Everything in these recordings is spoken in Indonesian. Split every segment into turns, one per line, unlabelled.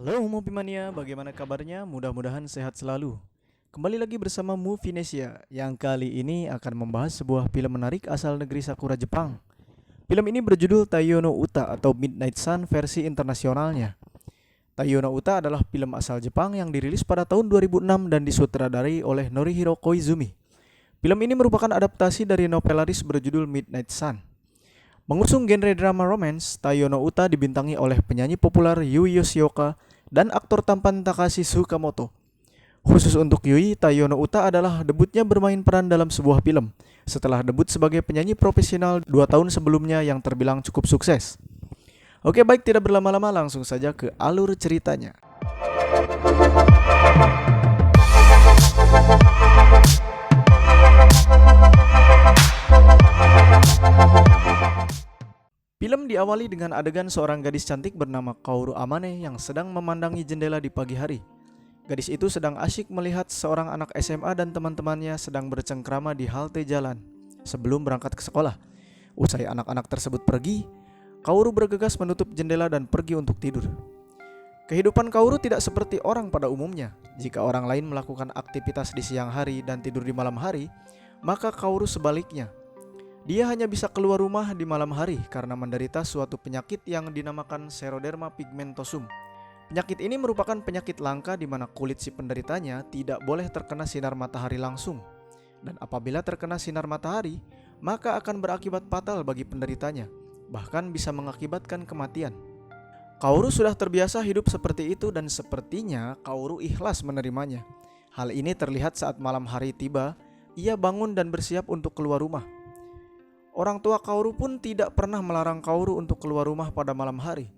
Halo Movie bagaimana kabarnya? Mudah-mudahan sehat selalu. Kembali lagi bersama Movienesia yang kali ini akan membahas sebuah film menarik asal negeri Sakura Jepang. Film ini berjudul Taiyo no Uta atau Midnight Sun versi internasionalnya. Taiyo no Uta adalah film asal Jepang yang dirilis pada tahun 2006 dan disutradarai oleh Norihiro Koizumi. Film ini merupakan adaptasi dari novel laris berjudul Midnight Sun. Mengusung genre drama romance, Taiyo no Uta dibintangi oleh penyanyi populer Yui Yoshioka dan aktor tampan Takashi Tsukamoto. Khusus untuk Yui, Taiyo no Uta adalah debutnya bermain peran dalam sebuah film, setelah debut sebagai penyanyi profesional 2 tahun sebelumnya yang terbilang cukup sukses. Oke baik, tidak berlama-lama langsung saja ke alur ceritanya. Film diawali dengan adegan seorang gadis cantik bernama Kaoru Amane yang sedang memandangi jendela di pagi hari. Gadis itu sedang asyik melihat seorang anak SMA dan teman-temannya sedang bercengkrama di halte jalan sebelum berangkat ke sekolah. Usai anak-anak tersebut pergi, Kaoru bergegas menutup jendela dan pergi untuk tidur. Kehidupan Kaoru tidak seperti orang pada umumnya. Jika orang lain melakukan aktivitas di siang hari dan tidur di malam hari, maka Kaoru sebaliknya. Dia hanya bisa keluar rumah di malam hari karena menderita suatu penyakit yang dinamakan Xeroderma pigmentosum. Penyakit ini merupakan penyakit langka di mana kulit si penderitanya tidak boleh terkena sinar matahari langsung. Dan apabila terkena sinar matahari, maka akan berakibat fatal bagi penderitanya, bahkan bisa mengakibatkan kematian. Kaoru sudah terbiasa hidup seperti itu dan sepertinya Kaoru ikhlas menerimanya. Hal ini terlihat saat malam hari tiba, ia bangun dan bersiap untuk keluar rumah. Orang tua Kaoru pun tidak pernah melarang Kaoru untuk keluar rumah pada malam hari.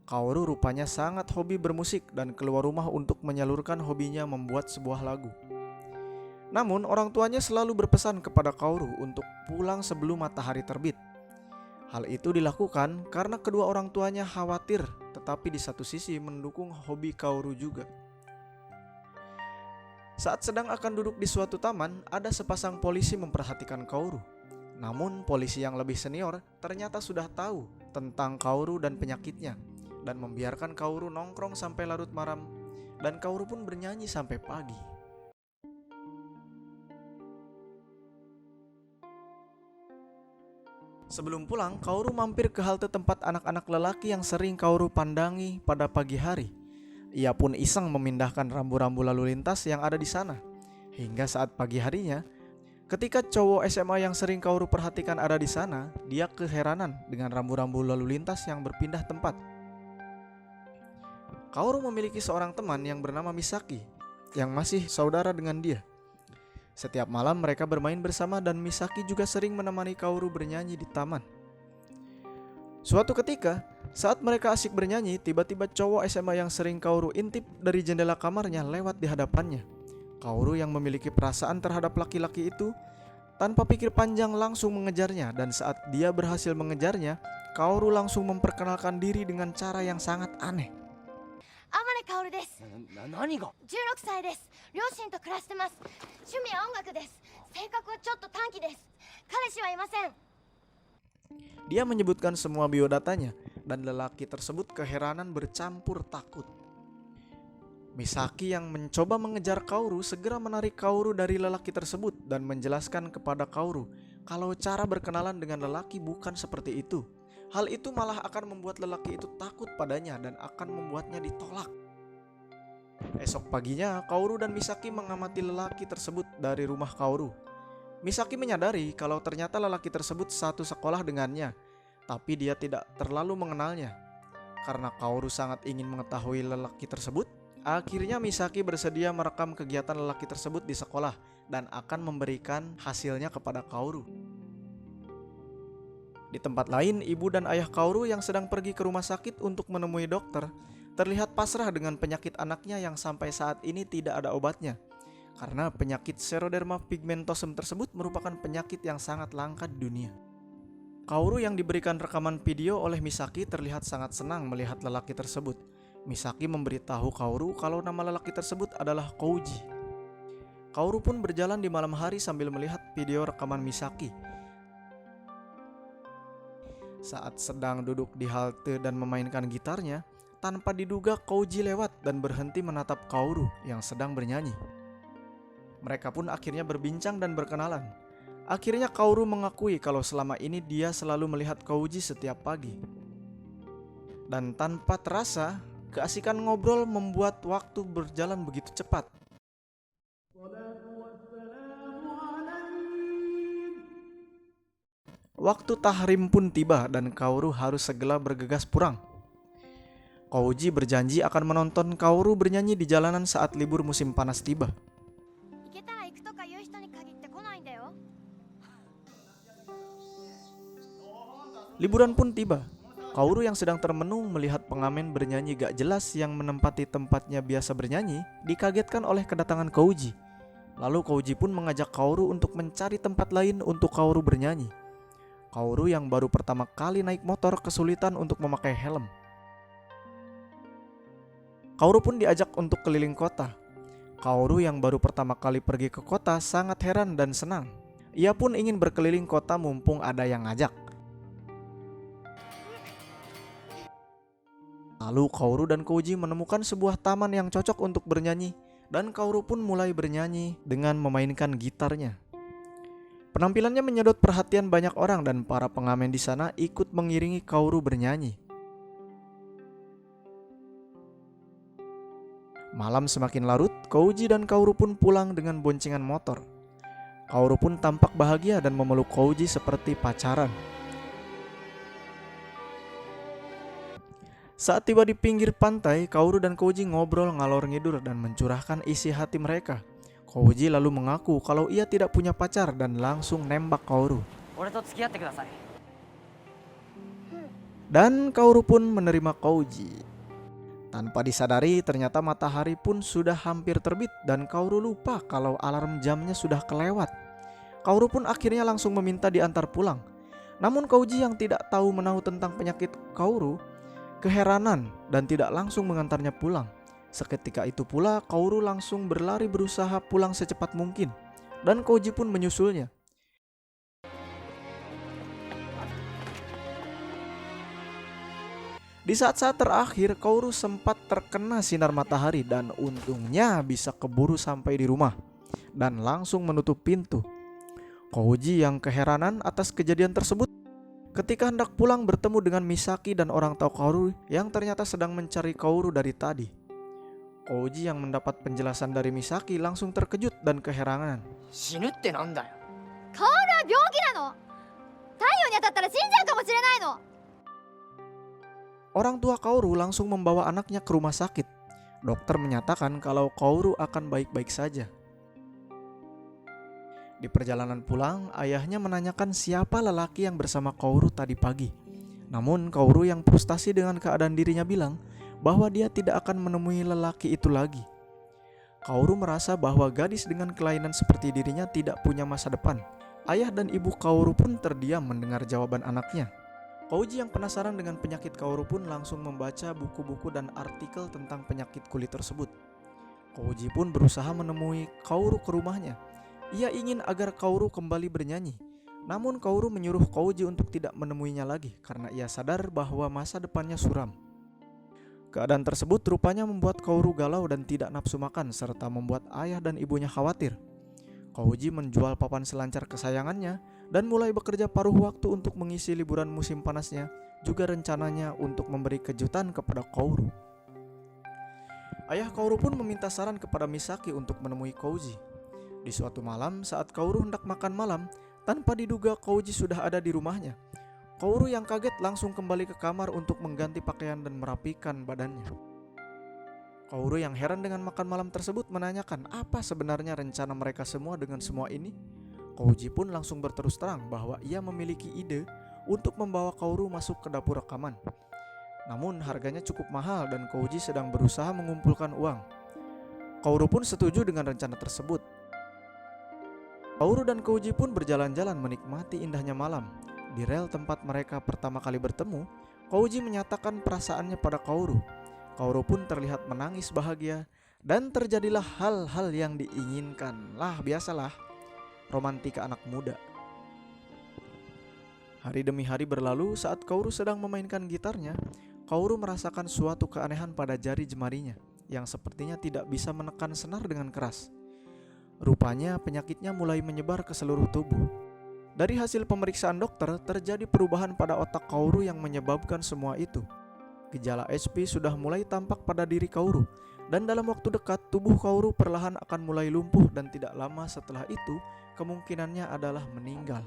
Kaoru rupanya sangat hobi bermusik dan keluar rumah untuk menyalurkan hobinya membuat sebuah lagu. Namun orang tuanya selalu berpesan kepada Kaoru untuk pulang sebelum matahari terbit. Hal itu dilakukan karena kedua orang tuanya khawatir, tetapi di satu sisi mendukung hobi Kaoru juga. Saat sedang akan duduk di suatu taman, ada sepasang polisi memperhatikan Kaoru. Namun polisi yang lebih senior ternyata sudah tahu tentang Kaoru dan penyakitnya dan membiarkan Kaoru nongkrong sampai larut malam, dan Kaoru pun bernyanyi sampai pagi. Sebelum pulang, Kaoru mampir ke halte tempat anak-anak lelaki yang sering Kaoru pandangi pada pagi hari. Ia pun iseng memindahkan rambu-rambu lalu lintas yang ada di sana. Hingga saat pagi harinya, ketika cowok SMA yang sering Kaoru perhatikan ada di sana, dia keheranan dengan rambu-rambu lalu lintas yang berpindah tempat. Kaoru memiliki seorang teman yang bernama Misaki, yang masih saudara dengan dia. Setiap malam mereka bermain bersama dan Misaki juga sering menemani Kaoru bernyanyi di taman. Suatu ketika, saat mereka asik bernyanyi, tiba-tiba cowok SMA yang sering Kaoru intip dari jendela kamarnya lewat di hadapannya. Kaoru yang memiliki perasaan terhadap laki-laki itu tanpa pikir panjang langsung mengejarnya, dan saat dia berhasil mengejarnya, Kaoru langsung memperkenalkan diri dengan cara yang sangat aneh.
天音薫です。
何が
16歳です。両親と暮らしてます。趣味は音楽です。性格はちょっと短気です。彼氏はいません。
Dia menyebutkan semua biodatanya, dan lelaki tersebut keheranan bercampur takut. Misaki yang mencoba mengejar Kaoru segera menarik Kaoru dari lelaki tersebut dan menjelaskan kepada Kaoru kalau cara berkenalan dengan lelaki bukan seperti itu. Hal itu malah akan membuat lelaki itu takut padanya dan akan membuatnya ditolak. Esok paginya, Kaoru dan Misaki mengamati lelaki tersebut dari rumah Kaoru. Misaki menyadari kalau ternyata lelaki tersebut satu sekolah dengannya, tapi dia tidak terlalu mengenalnya. Karena Kaoru sangat ingin mengetahui lelaki tersebut, akhirnya Misaki bersedia merekam kegiatan lelaki tersebut di sekolah dan akan memberikan hasilnya kepada Kaoru. Di tempat lain, ibu dan ayah Kaoru yang sedang pergi ke rumah sakit untuk menemui dokter terlihat pasrah dengan penyakit anaknya yang sampai saat ini tidak ada obatnya. Karena penyakit Xeroderma pigmentosum tersebut merupakan penyakit yang sangat langka di dunia. Kaoru yang diberikan rekaman video oleh Misaki terlihat sangat senang melihat lelaki tersebut. Misaki memberitahu Kaoru kalau nama lelaki tersebut adalah Kouji. Kaoru pun berjalan di malam hari sambil melihat video rekaman Misaki. Saat sedang duduk di halte dan memainkan gitarnya, tanpa diduga Kouji lewat dan berhenti menatap Kaoru yang sedang bernyanyi. Mereka pun akhirnya berbincang dan berkenalan. Akhirnya Kaoru mengakui kalau selama ini dia selalu melihat Kouji setiap pagi. Dan tanpa terasa, keasikan ngobrol membuat waktu berjalan begitu cepat. Waktu tahrim pun tiba dan Kaoru harus segera bergegas pulang. Kouji berjanji akan menonton Kaoru bernyanyi di jalanan saat libur musim panas tiba. Liburan pun tiba. Kaoru yang sedang termenung melihat pengamen bernyanyi gak jelas yang menempati tempatnya biasa bernyanyi dikagetkan oleh kedatangan Kouji. Lalu Kouji pun mengajak Kaoru untuk mencari tempat lain untuk Kaoru bernyanyi. Kaoru yang baru pertama kali naik motor kesulitan untuk memakai helm. Kaoru pun diajak untuk keliling kota. Kaoru yang baru pertama kali pergi ke kota sangat heran dan senang. Ia pun ingin berkeliling kota mumpung ada yang ngajak. Lalu Kaoru dan Kouji menemukan sebuah taman yang cocok untuk bernyanyi dan Kaoru pun mulai bernyanyi dengan memainkan gitarnya. Penampilannya menyedot perhatian banyak orang dan para pengamen di sana ikut mengiringi Kaoru bernyanyi. Malam semakin larut, Kouji dan Kaoru pun pulang dengan boncengan motor. Kaoru pun tampak bahagia dan memeluk Kouji seperti pacaran. Saat tiba di pinggir pantai, Kaoru dan Kouji ngobrol ngalor ngidur dan mencurahkan isi hati mereka. Kouji lalu mengaku kalau ia tidak punya pacar dan langsung nembak Kaoru. Dan Kaoru pun menerima Kouji. Tanpa disadari, ternyata matahari pun sudah hampir terbit dan Kaoru lupa kalau alarm jamnya sudah kelewat. Kaoru pun akhirnya langsung meminta diantar pulang. Namun Kouji yang tidak tahu menahu tentang penyakit Kaoru keheranan dan tidak langsung mengantarnya pulang. Seketika itu pula Kaoru langsung berlari berusaha pulang secepat mungkin dan Kouji pun menyusulnya. Di saat-saat terakhir Kaoru sempat terkena sinar matahari dan untungnya bisa keburu sampai di rumah dan langsung menutup pintu. Kouji yang keheranan atas kejadian tersebut ketika hendak pulang bertemu dengan Misaki dan orang tua Kaoru yang ternyata sedang mencari Kaoru dari tadi. Kouji yang mendapat penjelasan dari Misaki langsung terkejut dan keheranan. Orang tua Kaoru langsung membawa anaknya ke rumah sakit. Dokter menyatakan kalau Kaoru akan baik-baik saja. Di perjalanan pulang, ayahnya menanyakan siapa lelaki yang bersama Kaoru tadi pagi. Namun Kaoru yang frustasi dengan keadaan dirinya bilang bahwa dia tidak akan menemui lelaki itu lagi. Kaoru merasa bahwa gadis dengan kelainan seperti dirinya tidak punya masa depan. Ayah dan ibu Kaoru pun terdiam mendengar jawaban anaknya. Kouji yang penasaran dengan penyakit Kaoru pun langsung membaca buku-buku dan artikel tentang penyakit kulit tersebut. Kouji pun berusaha menemui Kaoru ke rumahnya. Ia ingin agar Kaoru kembali bernyanyi. Namun Kaoru menyuruh Kouji untuk tidak menemuinya lagi karena ia sadar bahwa masa depannya suram. Keadaan tersebut rupanya membuat Kaoru galau dan tidak nafsu makan serta membuat ayah dan ibunya khawatir. Kouji menjual papan selancar kesayangannya dan mulai bekerja paruh waktu untuk mengisi liburan musim panasnya, juga rencananya untuk memberi kejutan kepada Kaoru. Ayah Kaoru pun meminta saran kepada Misaki untuk menemui Kouji. Di suatu malam saat Kaoru hendak makan malam, tanpa diduga Kouji sudah ada di rumahnya. Kaoru yang kaget langsung kembali ke kamar untuk mengganti pakaian dan merapikan badannya. Kaoru yang heran dengan makan malam tersebut menanyakan apa sebenarnya rencana mereka semua dengan semua ini. Kouji pun langsung berterus terang bahwa ia memiliki ide untuk membawa Kaoru masuk ke dapur rekaman. Namun harganya cukup mahal dan Kouji sedang berusaha mengumpulkan uang. Kaoru pun setuju dengan rencana tersebut. Kaoru dan Kouji pun berjalan-jalan menikmati indahnya malam. Di rel tempat mereka pertama kali bertemu, Kouji menyatakan perasaannya pada Kaoru. Kaoru pun terlihat menangis bahagia dan terjadilah hal-hal yang diinginkan. Biasalah, romantika anak muda. Hari demi hari berlalu saat Kaoru sedang memainkan gitarnya. Kaoru merasakan suatu keanehan pada jari jemarinya yang sepertinya tidak bisa menekan senar dengan keras. Rupanya penyakitnya mulai menyebar ke seluruh tubuh. Dari hasil pemeriksaan dokter, terjadi perubahan pada otak Kaoru yang menyebabkan semua itu. Gejala HP sudah mulai tampak pada diri Kaoru, dan dalam waktu dekat tubuh Kaoru perlahan akan mulai lumpuh dan tidak lama setelah itu kemungkinannya adalah meninggal.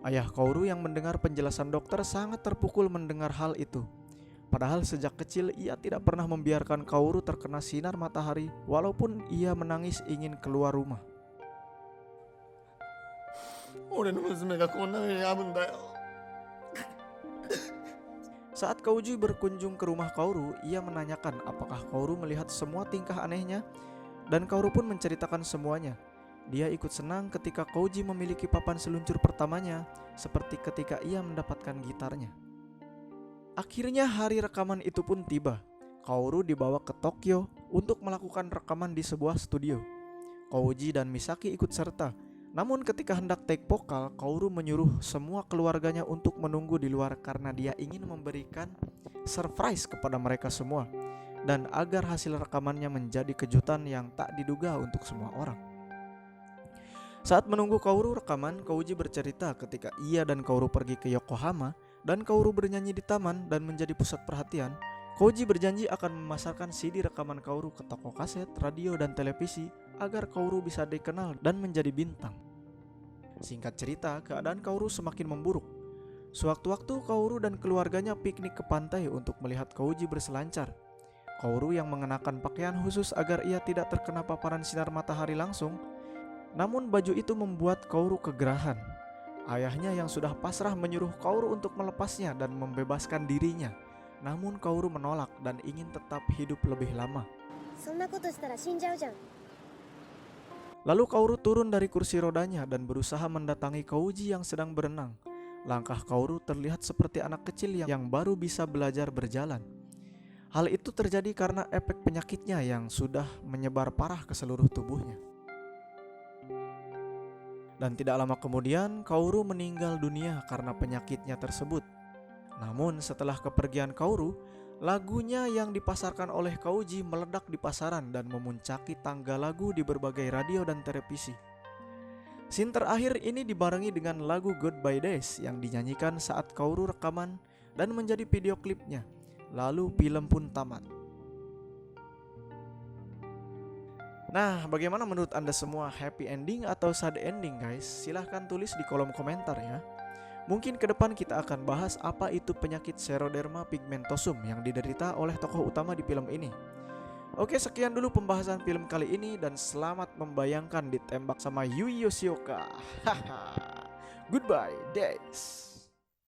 Ayah Kaoru yang mendengar penjelasan dokter sangat terpukul mendengar hal itu. Padahal sejak kecil ia tidak pernah membiarkan Kaoru terkena sinar matahari walaupun ia menangis ingin keluar rumah.
俺の娘がこんな目に遭うんだよ。
Saat Kouji berkunjung ke rumah Kaoru, ia menanyakan apakah Kaoru melihat semua tingkah anehnya, dan Kaoru pun menceritakan semuanya. Dia ikut senang ketika Kouji memiliki papan seluncur pertamanya, seperti ketika ia mendapatkan gitarnya. Akhirnya hari rekaman itu pun tiba. Kaoru dibawa ke Tokyo untuk melakukan rekaman di sebuah studio. Kouji dan Misaki ikut serta. Namun ketika hendak take vokal, Kaoru menyuruh semua keluarganya untuk menunggu di luar karena dia ingin memberikan surprise kepada mereka semua, dan agar hasil rekamannya menjadi kejutan yang tak diduga untuk semua orang. Saat menunggu Kaoru rekaman, Kouji bercerita ketika ia dan Kaoru pergi ke Yokohama dan Kaoru bernyanyi di taman dan menjadi pusat perhatian. Kouji berjanji akan memasarkan CD rekaman Kaoru ke toko kaset, radio, dan televisi agar Kaoru bisa dikenal dan menjadi bintang. Singkat cerita, keadaan Kaoru semakin memburuk. Sewaktu-waktu Kaoru dan keluarganya piknik ke pantai untuk melihat Kouji berselancar. Kaoru yang mengenakan pakaian khusus agar ia tidak terkena paparan sinar matahari langsung. Namun baju itu membuat Kaoru kegerahan. Ayahnya yang sudah pasrah menyuruh Kaoru untuk melepasnya dan membebaskan dirinya. Namun Kaoru menolak dan ingin tetap hidup lebih lama. Lalu Kaoru turun dari kursi rodanya dan berusaha mendatangi Kouji yang sedang berenang. Langkah Kaoru terlihat seperti anak kecil yang baru bisa belajar berjalan. Hal itu terjadi karena efek penyakitnya yang sudah menyebar parah ke seluruh tubuhnya. Dan tidak lama kemudian Kaoru meninggal dunia karena penyakitnya tersebut. Namun setelah kepergian Kaoru, lagunya yang dipasarkan oleh Kouji meledak di pasaran dan memuncaki tangga lagu di berbagai radio dan televisi. Scene terakhir ini dibarengi dengan lagu Goodbye Days yang dinyanyikan saat Kaoru rekaman dan menjadi video klipnya. Lalu film pun tamat. Nah, bagaimana menurut Anda semua, happy ending atau sad ending guys? Silahkan tulis di kolom komentar ya. Mungkin ke depan kita akan bahas apa itu penyakit Xeroderma pigmentosum yang diderita oleh tokoh utama di film ini. Oke, sekian dulu pembahasan film kali ini dan selamat membayangkan ditembak sama Yui Yoshioka. Haha. Goodbye, days.